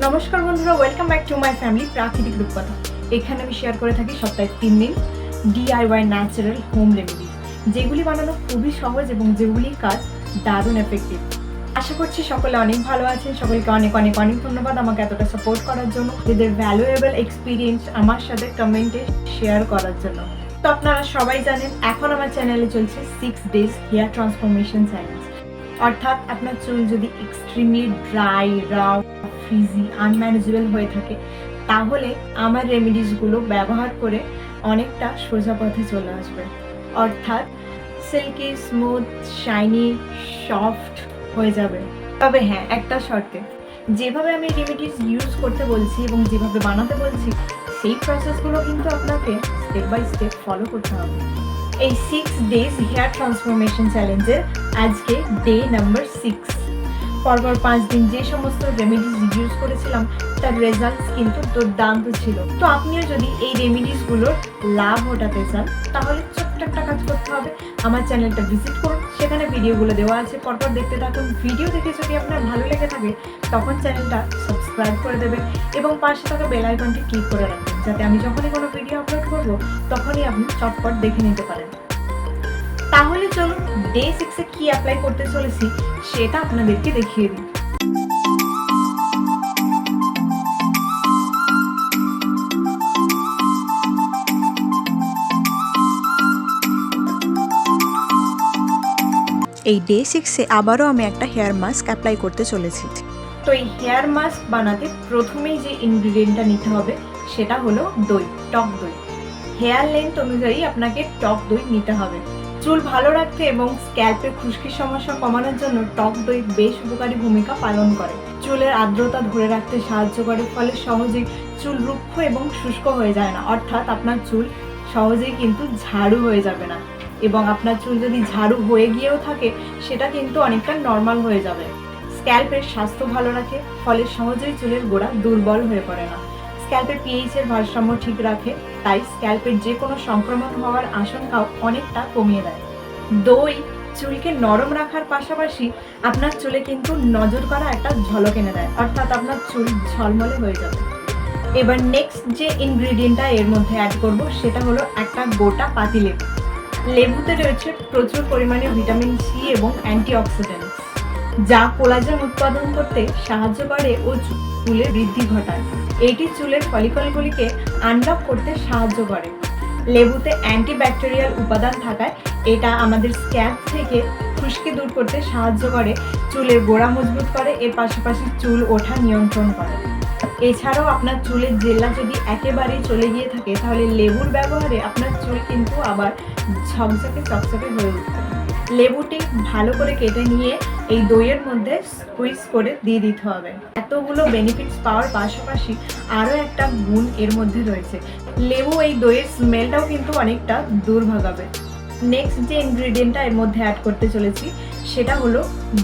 নমস্কার বন্ধুরা, welcome back to my family প্রাকৃতিক রূপকথা। এখানে আমি শেয়ার করে থাকি সপ্তাহে 3 দিন DIY ন্যাচারাল হোম রেমেডি, যেগুলি বানানো খুবই সহজ এবং যেগুলির কাজ দারুণ এফেক্টিভ। আশা করছি সকলে অনেক ভালো আছেন। সকলকে অনেক অনেক অনেক ধন্যবাদ আমাকে এতটা সাপোর্ট করার জন্য, এদের ভ্যালুয়েবল এক্সপিরিয়েন্স আমার সাথে কমেন্টে শেয়ার করার জন্য। তো আপনারা সবাই জানেন, এখন আমার চ্যানেলে চলছে 6 days হেয়ার ট্রান্সফরমেশন চ্যালেঞ্জ। অর্থাৎ আপনার চুল যদি এক্সট্রিমলি ড্রাই, রাফ, ফ্রিজি, আনম্যানেজেবল হয়ে থাকে, তাহলে আমার রেমেডিসগুলো ব্যবহার করে অনেকটা সোজা পথে চলে আসবে। অর্থাৎ সিল্কি, স্মুথ, শাইনি, সফট হয়ে যাবে। তবে হ্যাঁ, একটা শর্তে, যেভাবে আমি রেমেডিস ইউজ করতে বলছি এবং যেভাবে বানাতে বলছি, সেই প্রসেসগুলো কিন্তু আপনাকে স্টেপ বাই স্টেপ ফলো করতে হবে। এই 6 days হেয়ার ট্রান্সফরমেশন চ্যালেঞ্জের আজকে ডে নাম্বার 6। পরপর 5 দিন যে সমস্ত রেমেডিস ইউজ করেছিলাম, তার রেজাল্টস কিন্তু দুর্দান্ত ছিল। তো আপনিও যদি এই রেমেডিসগুলোর লাভ ওঠাতে চান, তাহলে ছোট্ট একটা কাজ করতে হবে, আমার চ্যানেলটা ভিজিট করুন, সেখানে ভিডিওগুলো দেওয়া আছে, পরপর দেখতে থাকুন। ভিডিও দেখে যদি আপনার ভালো লেগে থাকে, তখন চ্যানেলটা সাবস্ক্রাইব করে দেবেন এবং পাশে থাকা বেল আইকনটি ক্লিক করে রাখবেন, যাতে আমি যখনই কোনো ভিডিও আপলোড করবো, তখনই আপনি চটপট দেখে নিতে পারেন। তাহলে চলুন ডে 6-এ কি অ্যাপ্লাই করতে চলেছি সেটা আপনাদেরকে দেখিয়ে দিই। এই ডে 6-এ আবারও আমি একটা হেয়ার মাস্ক অ্যাপ্লাই করতে চলেছি। তো এই হেয়ার মাস্ক বানাতে প্রথমেই যে ইনগ্রিডিয়েন্টটা নিতে হবে সেটা হলো দই, টক দই। হেয়ার লেন্থ অনুযায়ী আপনাকে টক দই নিতে হবে। চুল ভালো রাখতে এবং স্ক্যাল্পে খুশকির সমস্যা কমানোর জন্য টক দই বেশ উপকারী ভূমিকা পালন করে। চুলের আর্দ্রতা ধরে রাখতে সাহায্য করে, ফলে সহজেই চুল রুক্ষ এবং শুষ্ক হয়ে যায় না। অর্থাৎ আপনার চুল সহজেই কিন্তু ঝাড়ু হয়ে যাবে না, এবং আপনার চুল যদি ঝাড়ু হয়ে গিয়েও থাকে, সেটা কিন্তু অনেকটা নর্মাল হয়ে যাবে। স্ক্যাল্পের স্বাস্থ্য ভালো রাখে, ফলে সহজেই চুলের গোড়া দুর্বল হয়ে পড়ে না। স্ক্যাল্পের পিএইচের ভারসাম্য ঠিক রাখে, তাই স্ক্যাল্পের যে কোনো সংক্রমণ হওয়ার আশঙ্কাও অনেকটা কমিয়ে দেয়। দই চুলকে নরম রাখার পাশাপাশি আপনার চুলে কিন্তু নজর করা একটা ঝলক এনে দেয়, অর্থাৎ আপনার চুল ঝলমলে হয়ে যাবে। এবার নেক্সট যে ইনগ্রিডিয়েন্টটা এর মধ্যে অ্যাড করব, সেটা হলো একটা গোটা পাতিলেবু। লেবুতে রয়েছে প্রচুর পরিমাণে ভিটামিন সি এবং অ্যান্টিঅক্সিডেন্টস, যা কোলাজেন উৎপাদন করতে সাহায্য করে ও চুলের বৃদ্ধি ঘটায়। এটি চুলের ফলিকলগুলিকে আনলক করতে সাহায্য করে। লেবুতে অ্যান্টিব্যাকটেরিয়াল উপাদান থাকায় এটা আমাদের স্ক্যাল্প থেকে খুশকি দূর করতে সাহায্য করে, চুলের গোড়া মজবুত করে, এর পাশাপাশি চুল ওঠা নিয়ন্ত্রণ করে। এছাড়াও আপনার চুলের জেল্লা যদি একেবারেই চলে গিয়ে থাকে, তাহলে লেবুর ব্যবহারে আপনার চুল কিন্তু আবার ঝকঝকে চকচকে হয়ে উঠবে। লেবুটি ভালো করে কেটে নিয়ে এই দইয়ের মধ্যে স্কুইজ করে দিয়ে দিতে হবে। এতগুলো বেনিফিটস পাওয়ার পাশাপাশি আরও একটা গুণ এর মধ্যে রয়েছে, লেবু এই দইয়ের স্মেলটাও কিন্তু অনেকটা দূর ভাগাবে। নেক্সট যে ইনগ্রিডিয়েন্টটা এর মধ্যে অ্যাড করতে চলেছি, সেটা হলো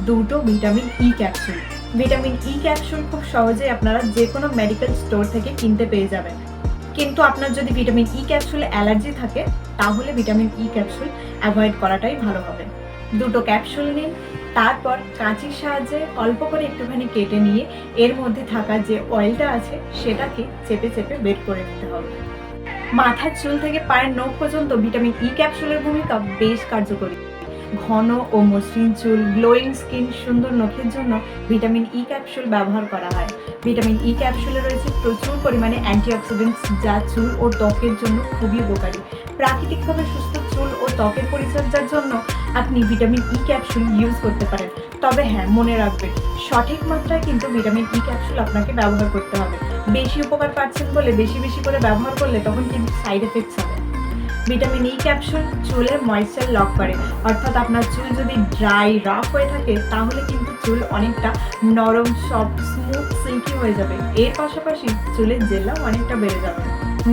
2টো vitamin E capsule. Vitamin E capsule খুব সহজেই আপনারা যে কোনো মেডিকেল স্টোর থেকে কিনতে পেয়ে যাবেন, কিন্তু আপনার যদি ভিটামিন ই ক্যাপসুলে অ্যালার্জি থাকে, তাহলে ভিটামিন ই ক্যাপসুল অ্যাভয়েড করাটাই ভালো হবে। 2টো ক্যাপসুল নিন, তারপর কাঁচির সাহায্যে অল্প করে একটুখানি কেটে নিয়ে এর মধ্যে থাকা যে অয়েলটা আছে সেটাকে চেপে চেপে বের করে নিতে হবে। মাথার চুল থেকে পায়ের নখ পর্যন্ত ভিটামিন ই ক্যাপসুলের ভূমিকা বেশ কার্যকরী। ঘন ও মসৃণ চুল, গ্লোয়িং স্কিন, সুন্দর নখের জন্য ভিটামিন ই ক্যাপসুল ব্যবহার করা হয়। ভিটামিন ই ক্যাপসুলে রয়েছে প্রচুর পরিমাণে অ্যান্টিঅক্সিডেন্টস, যা চুল ও ত্বকের জন্য খুবই উপকারী। প্রাকৃতিকভাবে সুস্থ চুল ও ত্বকের পরিচর্যার জন্য আপনি ভিটামিন ই ক্যাপসুল ইউজ করতে পারেন। তবে হ্যাঁ, মনে রাখবেন, সঠিক মাত্রায় কিন্তু ভিটামিন ই ক্যাপসুল আপনাকে ব্যবহার করতে হবে। বেশি উপকার পাচ্ছেন বলে বেশি বেশি করে ব্যবহার করলে তখন কিন্তু সাইড এফেক্টস হবে। ভিটামিন ই ক্যাপসুল চুলের ময়েশ্চার লক করে, অর্থাৎ আপনার চুল যদি ড্রাই, রাফ হয়ে থাকে, তাহলে কিন্তু চুল অনেকটা নরম, সফট, স্মুথ, সিল্কি হয়ে যাবে। এর পাশাপাশি চুলের জেল্লাও অনেকটা বেড়ে যাবে।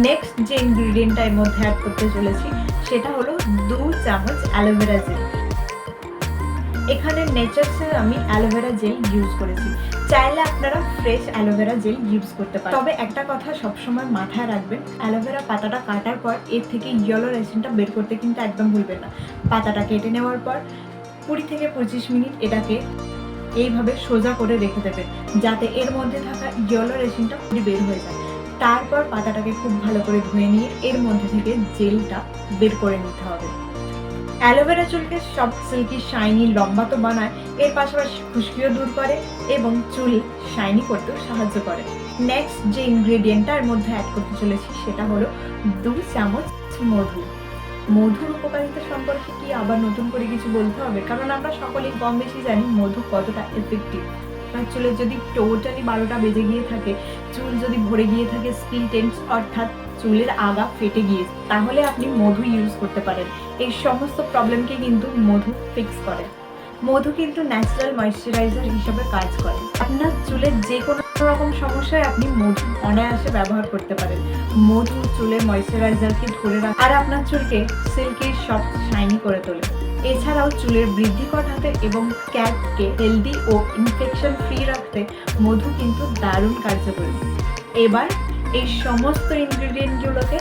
নেক্সট যে ইনগ্রিডিয়েন্টটা এর মধ্যে অ্যাড করতে চলেছি, সেটা হলো 2 চামচ অ্যালোভেরা জেল। এখানে নেচার্সের আমি অ্যালোভেরা জেল ইউজ করেছি, চাইলে আপনারা ফ্রেশ অ্যালোভেরা জেল ইউজ করতে পারেন। তবে একটা কথা সবসময় মাথায় রাখবেন, অ্যালোভেরা পাতাটা কাটার পর এর থেকে ইয়েলো রেসিনটা বের করতে কিন্তু একদম ভুলবেন না। পাতাটা কেটে নেওয়ার পর 20 থেকে 25 মিনিট এটাকে এইভাবে সোজা করে রেখে দেবেন যাতে এর মধ্যে থাকা ইয়েলো রেশিনটা বের হয়ে যায়। তারপর পাতাটাকে খুব ভালো করে ধুয়ে নিয়ে এর মধ্যে থেকে জেলটা বের করে নিতে হবে। অ্যালোভেরা চুলকে সব সিল্কি শাইনি লম্বা তো বানায়, এর পাশাপাশি খুশকিও দূর করে এবং চুল শাইনি করতেও সাহায্য করে। নেক্সট যে ইনগ্রেডিয়েন্টটা এর মধ্যে অ্যাড করতে চলেছি সেটা হলো 2 চামচ মধু। মধুর উপকারিতা সম্পর্কে কি আবার নতুন করে কিছু বলতে হবে, কারণ আমরা সকলেই কম বেশি জানি মধু কতটা এফেক্টিভ। আপনার চুলের যদি টোটালি 12টা বেজে গিয়ে থাকে, চুল যদি ভরে গিয়ে থাকে, স্কিন টেন্স অর্থাৎ চুলের আগা ফেটে গিয়ে, তাহলে আপনি মধু ইউজ করতে পারেন। এই সমস্ত প্রবলেমকে কিন্তু মধু ফিক্স করে। মধু কিন্তু ন্যাচারাল ময়েশ্চারাইজার হিসেবে কাজ করে। আপনার চুলের যে কোনো রকম সমস্যায় আপনি মধু অনায়াসে ব্যবহার করতে পারেন। মধু চুলের ময়েশ্চারাইজারকে ধরে রাখে আর আপনার চুলকে সিল্কি সফট শাইনি করে তোলে। এছাড়াও চুলের বৃদ্ধি ঘটাতে এবং স্ক্যাল্পকে হেলদি ও ইনফেকশন ফ্রি রাখতে মধু কিন্তু দারুণ কার্যকরী। এবার এই সমস্ত ইনগ্রেডিয়েন্টগুলোকে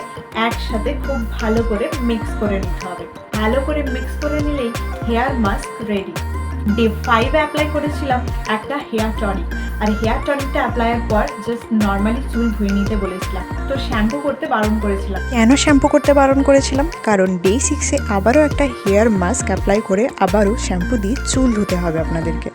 একসাথে খুব ভালো করে মিক্স করে নিতে হবে। ভালো করে মিক্স করে নিলেই hair mask ready. Day 5 apply করেছিলাম একটা হেয়ার টনিক, আর হেয়ার টনিকটা অ্যাপ্লাইয়ের পর জাস্ট নর্মালি চুল ধুয়ে নিতে বলেছিলাম, তো শ্যাম্পু করতে বারণ করেছিলাম। কেন শ্যাম্পু করতে বারণ করেছিলাম? কারণ ডে 6-এ আবারও একটা হেয়ার মাস্ক অ্যাপ্লাই করে আবারও শ্যাম্পু দিয়ে চুল ধুতে হবে আপনাদেরকে।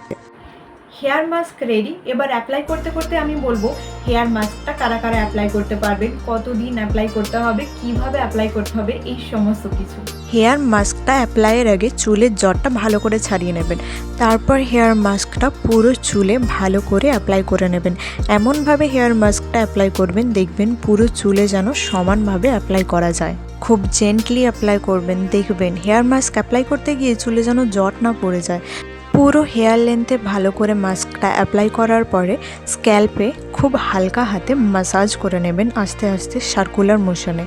Hair mask ready. এবার অ্যাপ্লাই করতে করতে আমি বলবো হেয়ার মাস্কটা কারা কারা অ্যাপ্লাই করতে পারবেন, কতদিন অ্যাপ্লাই করতে হবে, কিভাবে অ্যাপ্লাই করতে হবে, এই সমস্ত কিছু। হেয়ার মাস্কটা অ্যাপ্লাইয়ের আগে চুলের জটটা ভালো করে ছাড়িয়ে নেবেন, তারপর হেয়ার মাস্কটা পুরো চুলে ভালো করে অ্যাপ্লাই করে নেবেন। এমনভাবে হেয়ার মাস্কটা অ্যাপ্লাই করবেন দেখবেন পুরো চুলে যেন সমানভাবে অ্যাপ্লাই করা যায়। খুব জেন্টলি অ্যাপ্লাই করবেন, দেখবেন হেয়ার মাস্ক অ্যাপ্লাই করতে গিয়ে চুলে যেন জট না পড়ে যায়। পুরো হেয়ার লেন্থে ভালো করে মাস্কটা অ্যাপ্লাই করার পরে স্ক্যাল্পে খুব হালকা হাতে ম্যাসাজ করে নেবেন আস্তে আস্তে সার্কুলার মোশনে।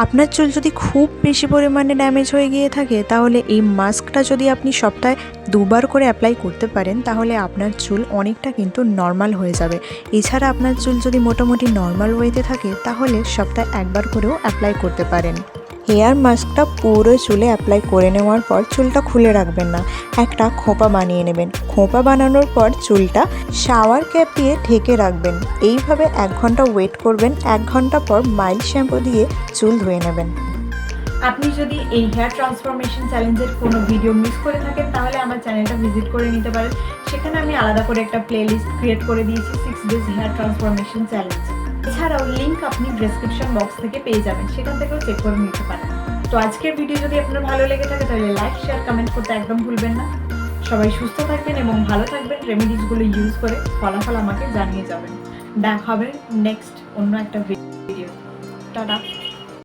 আপনার চুল যদি খুব বেশি পরিমাণে ড্যামেজ হয়ে গিয়ে থাকে তাহলে এই মাস্কটা যদি আপনি সপ্তাহে 2বার করে অ্যাপ্লাই করতে পারেন তাহলে আপনার চুল অনেকটা কিন্তু নর্মাল হয়ে যাবে। এছাড়া আপনার চুল যদি মোটামুটি নর্মাল ওয়েতে থাকে তাহলে সপ্তাহে 1বার করেও অ্যাপ্লাই করতে পারেন। হেয়ার মাস্কটা পুরো চুলে অ্যাপ্লাই করে নেওয়ার পর চুলটা খুলে রাখবেন না, একটা খোঁপা বানিয়ে নেবেন। খোঁপা বানানোর পর চুলটা শাওয়ার ক্যাপ দিয়ে ঢেকে রাখবেন। এইভাবে 1 ঘন্টা ওয়েট করবেন। 1 ঘন্টা পর মাইল্ড শ্যাম্পু দিয়ে চুল ধুয়ে নেবেন। আপনি যদি এই হেয়ার ট্রান্সফরমেশন চ্যালেঞ্জের কোনো ভিডিও মিস করে থাকেন তাহলে আমার চ্যানেলটা ভিজিট করে নিতে পারেন। সেখানে আমি আলাদা করে একটা প্লেলিস্ট ক্রিয়েট করে দিয়েছি 6 ডেজ হেয়ার ট্রান্সফরমেশন চ্যালেঞ্জ। এছাড়াও লিঙ্ক আপনি ডেসক্রিপশন বক্স থেকে পেয়ে যাবেন, সেখান থেকেও চেক করে নিতে পারেন। তো আজকের ভিডিও যদি আপনার ভালো লেগে থাকে তাহলে লাইক, শেয়ার, কমেন্ট করতে একদম ভুলবেন না। সবাই সুস্থ থাকবেন এবং ভালো থাকবেন। রেমেডিসগুলো ইউজ করে ফলাফল আমাকে জানিয়ে যাবেন। দেখা হবে নেক্সট অন্য একটা ভিডিও। টাটা।